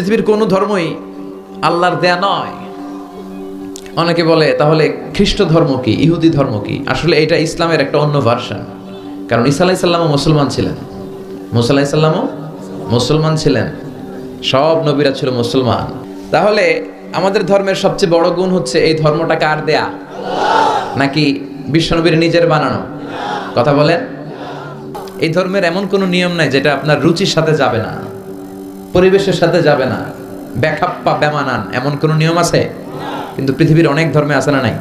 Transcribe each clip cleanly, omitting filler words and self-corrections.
পৃথিবীর কোনো ধর্মই আল্লাহর দেয়া নয়। অনেকে বলে তাহলে খ্রিস্ট ধর্ম কি, ইহুদি ধর্ম কি? আসলে এটা ইসলামের একটা অন্য ভার্সন। কারণ ঈসা আলাইহিস সালামও মুসলমান ছিলেন, মুসা আলাইহিস সালামও মুসলমান ছিলেন, সব নবীরা ছিল মুসলমান। তাহলে আমাদের ধর্মের সবচেয়ে বড় গুণ হচ্ছে এই ধর্মটা কার দেয়া, নাকি বিশ্বনবীর নিজের বানানো? কথা বলেন। এই ধর্মের এমন কোনো নিয়ম নাই যেটা আপনার রুচির সাথে যাবে না, পরিবেশের সাথে যাবে না, বেখাপ্পা বেমানান, এমন কোনো নিয়ম আছে? কিন্তু পৃথিবীর অনেক ধর্মে আছে না নাই?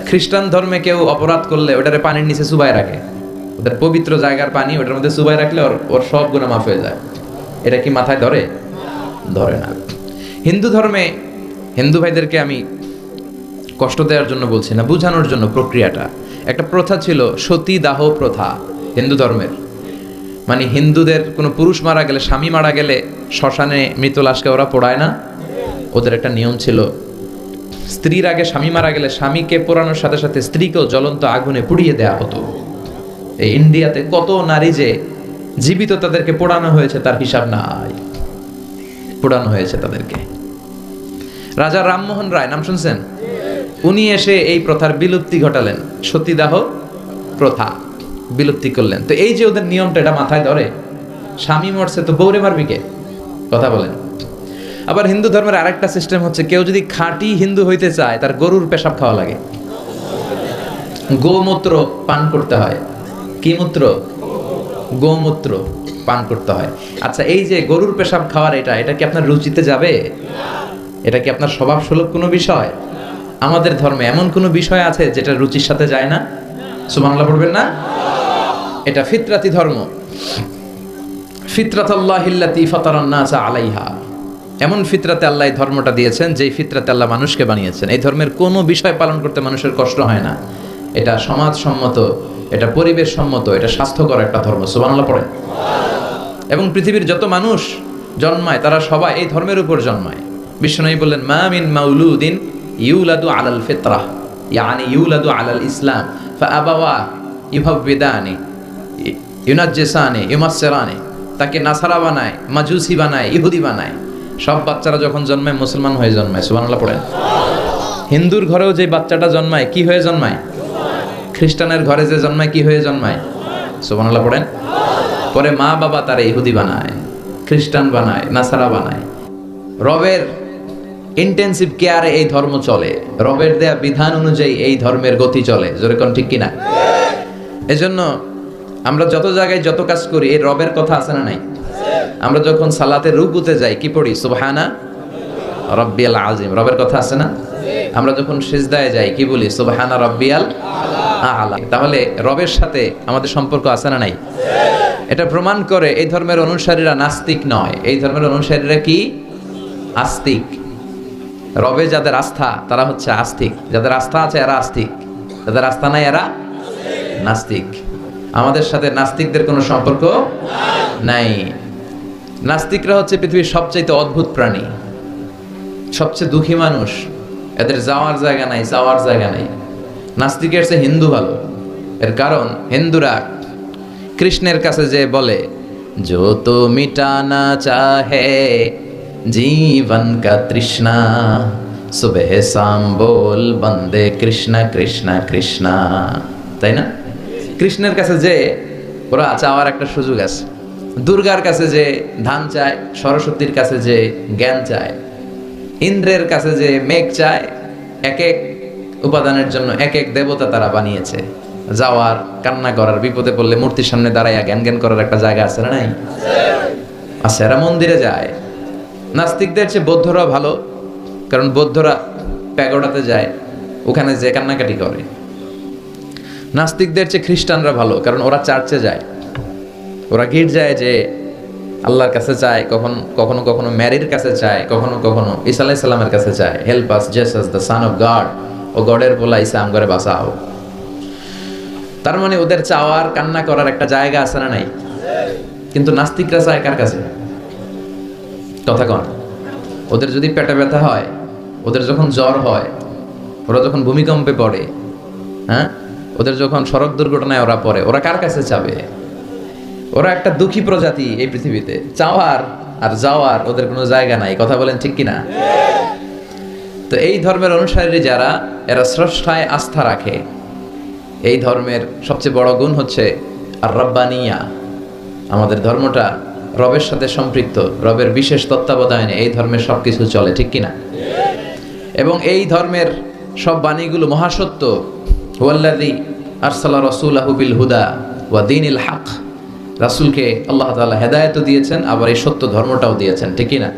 খ্রিস্টান ধর্মে কেউ অপরাধ করলে ওটারে পানির নিচে চুবাই রাখে, ওদের পবিত্র জায়গার পানি ওটার মধ্যে চুবাই রাখলে ওর সব গুনাহ মাফ হয়ে যায়। এটা কি মাথায় ধরে? ধরে না। হিন্দু ধর্মে, হিন্দু ভাইদেরকে আমি কষ্ট দেওয়ার জন্য বলছি না, বোঝানোর জন্য। প্রক্রিয়াটা একটা প্রথা ছিল, সতী দাহ প্রথা হিন্দু ধর্মের। মানে হিন্দুদের কোনো পুরুষ মারা গেলে, স্বামী মারা গেলে শ্মশানে মৃত লাশকে ওরা পোড়ায় না। ওদের একটা নিয়ম ছিল, স্ত্রীর আগে স্বামী মারা গেলে স্বামীকে পোড়ানোর সাথে সাথে স্ত্রীকেও জ্বলন্ত আগুনে পুড়িয়ে দেয়া হতো। এই ইন্ডিয়াতে কত নারী যে জীবিত তাদেরকে পোড়ানো হয়েছে তার হিসাব নাই, পোড়ানো হয়েছে তাদেরকে। রাজা রামমোহন রায়, নাম শুনছেন? উনি এসে এই প্রথার বিলুপ্তি ঘটালেন, সতীদাহ প্রথা বিলুপ্তি করলেন। তো এই যে ওদের নিয়মটা, এটা মাথায় ধরে? স্বামী মরছে তো বউরে মারবি কে? কথা বলেন। আবার হিন্দু ধর্মের আরেকটা সিস্টেম হচ্ছে, কেউ যদি খাঁটি হিন্দু হইতে চায় তার গরুর পেশাব খাওয়া লাগে, গোমূত্র পান করতে হয়। কি মূত্র? গোমূত্র পান করতে হয়। আচ্ছা, এই যে গরুর পেশাব খাওয়ার, এটা কি আপনার রুচিতে যাবে? এটা কি আপনার স্বভাব সুলভ কোনো বিষয়? আমাদের ধর্মে এমন কোনো বিষয় আছে যেটা রুচির সাথে যায় না? সুবহানাল্লাহ পড়বেন না? এটা ফিতরাতি ধর্ম। ফিতরাতাল্লাহিল্লাতী ফাতারান নাসা আলাইহা। এমন ফিতরাতে আল্লাহ এই ধর্মটা দিয়েছেন, যেই ফিতরাতে আল্লাহ মানুষকে বানিয়েছেন। এই ধর্মের কোনো বিষয় পালন করতে মানুষের কষ্ট হয় না। এটা সমাজসম্মত, এটা পরিবেশ সম্মত, এটা স্বাস্থ্যকর একটা ধর্ম। সুবহানাল্লাহ পড়েন। এবং পৃথিবীর যত মানুষ জন্মায় তারা সবাই এই ধর্মের উপর জন্মায়। বিশ্বনবী বললেন, মা মিন মাউলুদিন ইউলাদু আলাল ফিতরাহ, ইয়ানি ইউলাদু আলাল ইসলাম ফাআবাওয়া ইউহাব্বিদানি ইউনাজ্জিসানি ইউমাসসিরানি। তাকে নাসারা বানায়, মাজুসি বানায়, ইহুদি বানায়। সব বাচ্চারা যখন জন্মায় মুসলমান হয়ে জন্মায়। সুবহানাল্লাহ পড়েন। হিন্দুর ঘরেও যে বাচ্চাটা জন্মায় কি হয়ে জন্মায়? খ্রিস্টানের ঘরে যে জন্মায় কি হয়ে জন্মায়? সুবহানাল্লাহ পড়েন। পরে মা বাবা তারা ইহুদি বানায়, খ্রিস্টান বানায়, নাসারা বানায়। রবের ইন্টেন্সিভ কেয়ারে এই ধর্ম চলে, রবের দেয়া বিধান অনুযায়ী এই ধর্মের গতি চলে। জোরে কোন ঠিক কিনা? এজন্য আমরা যত জায়গায় যত কাজ করি, এই রবের কথা আছে না নাই? আমরা যখন সালাতে রুকুতে যাই কি পড়ি? সুবহানা রাব্বিয়াল আযীম, রবের কথা আছে না? আমরা যখন সিজদায় যাই কি বলি? সুবহানা রাব্বিয়াল আ'লা। তাহলে রবের সাথে আমাদের সম্পর্ক আছে না নাই? এটা প্রমাণ করে এই ধর্মের অনুসারীরা নাস্তিক নয়। এই ধর্মের অনুসারীরা কি? আস্তিক। রবে যাদের আস্থা তারা হচ্ছে আস্তিক, যাদের আস্থা আছে এরা আস্তিক, যাদের আস্থা নাই এরা নাস্তিক। আমাদের সাথে নাস্তিকদের কোনো সম্পর্ক নাই। নাস্তিকরা হচ্ছে পৃথিবীর সবচাইতে অদ্ভুত প্রাণী, সবচেয়ে দুঃখী মানুষ। এদের যাওয়ার জায়গা নাই, যাওয়ার জায়গা নাই। নাস্তিকের চেয়ে হিন্দু ভালো। এর কারণ হিন্দুরা কৃষ্ণের কাছে যে বলে, जो तो मिटाना चाहे जीवन का तृष्णा, सुबह शाम बोल बंदे कृष्णा कृष्णा कृष्णा। তাই না? কৃষ্ণের কাছে যে ওরা চাওয়ার একটা সুযোগ আছে। দুর্গার কাছে যে ধান চায়, সরস্বতীর কাছে যে জ্ঞান চায়, ইন্দ্রের কাছে যে মেঘ চায়, এক এক উপাদানের জন্য এক এক দেবতা তারা বানিয়েছে। যাওয়ার, কান্না করার, বিপদে পড়লে মূর্তির সামনে দাঁড়াইয়া জ্ঞান জ্ঞান করার একটা জায়গা আছে না নাই? আছে। এরা মন্দিরে যায়। নাস্তিকদের চেয়ে বৌদ্ধরা ভালো, কারণ বৌদ্ধরা প্যাগোডাতে যায়, ওখানে যে কান্নাকাটি করে। নাস্তিকদের চেয়ে খ্রিস্টানরা ভালো, কারণ ওরা চার্চে যায়, ওরা গির্জায় যে আল্লাহর কাছে চায়, কখনো কখনো ম্যারির কাছে চায়, কখনো কখনো ঈসা আলাইহিস সালামের কাছে চায়। Help us Jesus the son of God, ও গডের বলা ঈসা আমগরে বাঁচাও। তার মানে ওদের চাওয়ার, কান্না করার একটা জায়গা আছে না নাই? কিন্তু নাস্তিকরা চায় কার কাছে? কথা কন। ওদের যদি পেটে ব্যথা হয়, ওদের যখন জ্বর হয়, ওরা যখন ভূমিকম্পে পড়ে, হ্যাঁ, ওদের যখন সড়ক দুর্ঘটনায় ওরা পড়ে, ওরা কার কাছে চাবে? ওরা একটা দুঃখী প্রজাতি এই পৃথিবীতে। চাওয়ার আর যাওয়ার ওদের কোনো জায়গা নাই। কথা বলেন ঠিক কিনা? তো এই ধর্মের অনুসারী যারা, এরা স্রষ্টায় আস্থা রাখে। এই ধর্মের সবচেয়ে বড় গুণ হচ্ছে আর রব্বানিয়া। আমাদের ধর্মটা রবের সাথে সম্পৃক্ত, রবের বিশেষ তত্ত্বাবধানে এই ধর্মের সব কিছু চলে, ঠিক কিনা? এবং এই ধর্মের সব বাণীগুলো মহাসত্য। ওয়াল্লাযী আরসালা রাসূলাহু বিল হুদা ওয়া দীনিল হক। রাসূলকে আল্লাহ তাআলা হেদায়েতও দিয়েছেন, আবার এই সত্য ধর্মটাও দিয়েছেন, ঠিক কিনা?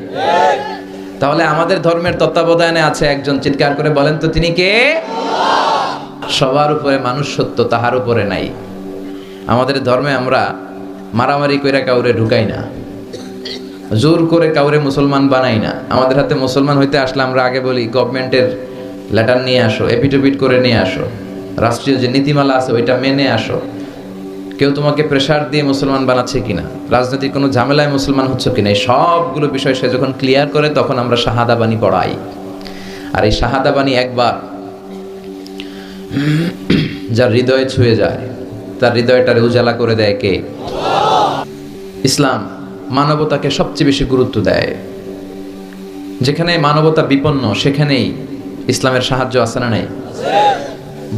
তাহলে আমাদের ধর্মের তত্ত্বাবধানে আছে একজন, চিৎকার করে বলেন তো তিনি কে? সবার উপরে মানুষ সত্য, তাহার উপরে নাই। আমাদের ধর্মে আমরা মারামারি কইরা কাউরে ঢুকাই না, জোর করে কাউরে মুসলমান বানাই না। আমাদের হাতে মুসলমান হইতে আসলে আমরা আগে বলি গভর্নমেন্টের লেটার নিয়ে আসো, এপিটুপিট করে নিয়ে আসো, রাষ্ট্রীয় যে নীতিমালা আছে ওইটা মেনে আসো। কেউ তোমাকে প্রেসার দিয়ে মুসলমান বানাচ্ছে কিনা, রাজনৈতিক কোনো ঝামেলায় মুসলমান হচ্ছে কিনা, এই সবগুলো বিষয় সে যখন ক্লিয়ার করে তখন আমরা শাহাদা বাণী পড়াই। আর এই শাহাদা বাণী একবার যার হৃদয়ে ছুঁয়ে যায়, তার হৃদয়টারে উজালা করে দেয় কে? ইসলাম মানবতাকে সবচেয়ে বেশি গুরুত্ব দেয়। যেখানে মানবতা বিপন্ন সেখানেই ইসলামের সাহায্য আছে না নাই?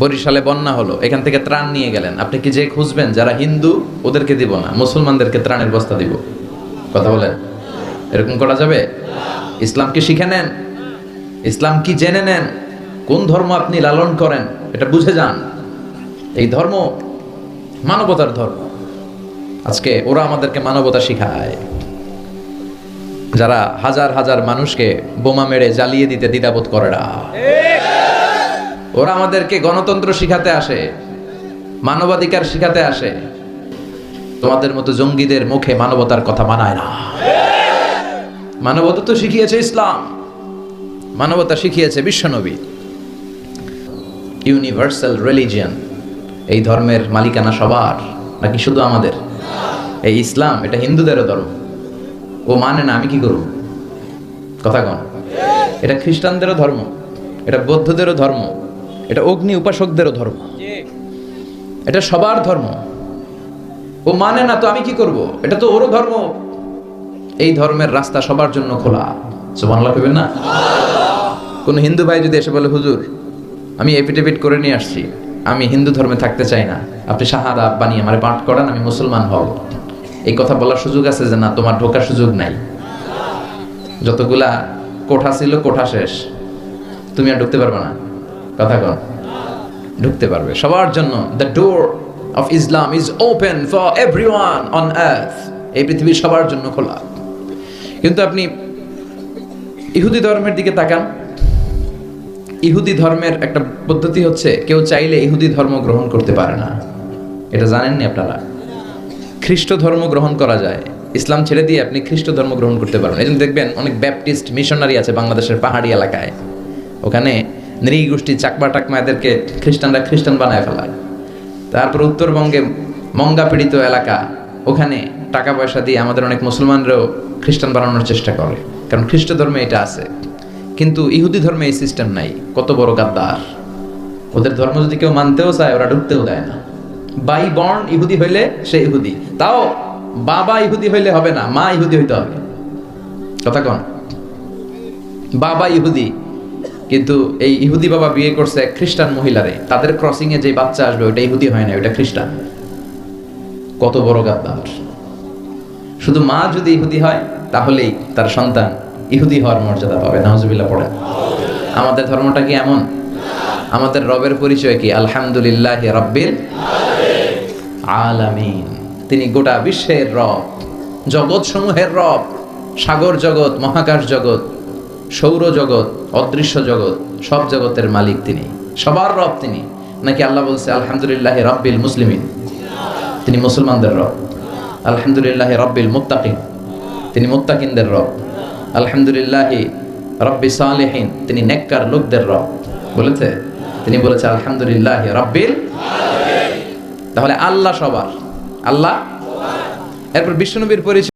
বরিশালে বন্যা হলো, এখান থেকে ত্রাণ নিয়ে গেলেন, আপনি কি যে খুঁজবেন যারা হিন্দু ওদেরকে দিব না, মুসলমানদেরকে ত্রাণের বস্তা দিব? কথা বলেন, এরকম করা যাবে? ইসলাম কি শিখে নেন, ইসলাম কি জেনে নেন, কোন ধর্ম আপনি লালন করেন এটা বুঝে যান। এই ধর্ম মানবতার ধর্ম। আজকে ওরা আমাদেরকে মানবতা শিখায়, যারা হাজার হাজার মানুষকে বোমা মেরে জ্বালিয়ে দিতে দ্বিধাবোধ করে না। ওরা আমাদেরকে গণতন্ত্র শিখাতে আসে, মানবাধিকার শিখাতে আসে। তোমাদের মতো জঙ্গিদের মুখে মানবতার কথা মানায় না। মানবতা তো শিখিয়েছে ইসলাম, মানবতা শিখিয়েছে বিশ্বনবী। ইউনিভার্সাল রিলিজিয়ন, এই ধর্মের মালিকানা সবার নাকি শুধু আমাদের? এই ইসলাম এটা হিন্দুদেরও ধর্ম, ও মানে না, আমি কি করব? কথা কন। এটা খ্রিস্টানদেরও ধর্ম, এটা বৌদ্ধদেরও ধর্ম, এটা অগ্নি উপাসকদেরও ধর্ম, এটা সবার ধর্ম। ও মানে না তো আমি কি করব? এটা তো ওরও ধর্ম। এই ধর্মের রাস্তা সবার জন্য খোলা। সুবহানাল্লাহ কইবেন না? কোন হিন্দু ভাই যদি এসে বলে হুজুর আমি এফিডেভিট করে নিয়ে আসছি, আমি হিন্দু ধর্মে থাকতে চাই না, আপনি শাহাদা বানিয়ে আমারে পাঠ করান, আমি মুসলমান হব, এই কথা বলার সুযোগ আছে? যে না, তোমার ঢোকার সুযোগ নাই। যতগুলা কোঠা ছিল কোঠা শেষ, তুমি আর ঢুকতে পারবে না। কথা কন। ঢুকতে পারবে সবার জন্য। The door of Islam is open for everyone on earth. এই পৃথিবীর সবার জন্য খোলা। কিন্তু আপনি ইহুদি ধর্মের দিকে তাকান। ইহুদি ধর্মের একটা পদ্ধতি হচ্ছে, কেউ চাইলে ইহুদি ধর্ম গ্রহণ করতে পারে না। এটা জানেননি আপনারা? খ্রিস্ট ধর্ম গ্রহণ করা যায়, ইসলাম ছেড়ে দিয়ে আপনি খ্রিস্ট ধর্ম গ্রহণ করতে পারবেন। এই জন্য দেখবেন অনেক ব্যাপটিস্ট মিশনারি আছে বাংলাদেশের পাহাড়ি এলাকায়, ওখানে নৃগোষ্ঠী চাকমা টাকমা এদেরকে খ্রিস্টানরা খ্রিস্টান বানায় ফেলায়। তারপর উত্তরবঙ্গে মঙ্গা পীড়িত এলাকা, ওখানে টাকা পয়সা দিয়ে আমাদের অনেক মুসলমানরাও খ্রিস্টান বানানোর চেষ্টা করে, কারণ খ্রিস্ট ধর্মে এটা আছে। কিন্তু ইহুদি ধর্মে এই সিস্টেম নাই। কত বড় গাদ্দার! ওদের ধর্ম যদি কেউ মানতেও চায় ওরা ঢুকতেও দেয় না। বাই বর্ন ইহুদি হইলে সে ইহুদি, তাও বাবা ইহুদি হইলে হবে না, মা ইহুদি হইতে হবে। কথা কন। বাবা ইহুদি, কিন্তু এই ইহুদি বাবা বিয়ে করছে এক খ্রিস্টান মহিলারে, তাদের ক্রসিং এ যে বাচ্চা আসবে ওটা ইহুদি হয় না, ওটা খ্রিস্টান। কত বড় গাদ্দার! শুধু মা যদি ইহুদি হয় তাহলেই তার সন্তান ইহুদি হওয়ার মর্যাদা পাবে। নাউজুবিল্লাহ পড়ে। আমাদের ধর্মটা কি এমন? আমাদের রবের পরিচয় কি? আলহামদুলিল্লাহি রাব্বিল আলামিন। তিনি গোটা বিশ্বের রব, জগৎ সমূহের রব। সাগর জগৎ, মহাকাশ জগৎ, সৌর জগৎ, অদৃশ্য জগৎ, সব জগতের মালিক তিনি, সবার রব তিনি। নাকি আল্লাহ বলছে আলহামদুলিল্লাহি রাব্বিল মুসলিমিন, তিনি মুসলমানদের রব। আলহামদুলিল্লাহি রাব্বিল মুত্তাকিন, তিনি মুত্তাকিনদের রব। আলহামদুলিল্লাহি রাব্বি সালিহিন, তিনি নেককার লোকদের রব বলেছে। তিনি বলেছে আলহামদুলিল্লাহি রাব্বিল আলামিন। তাহলে আল্লাহ সবার, আল্লাহ। এরপর বিশ্বনবীর পরিচয়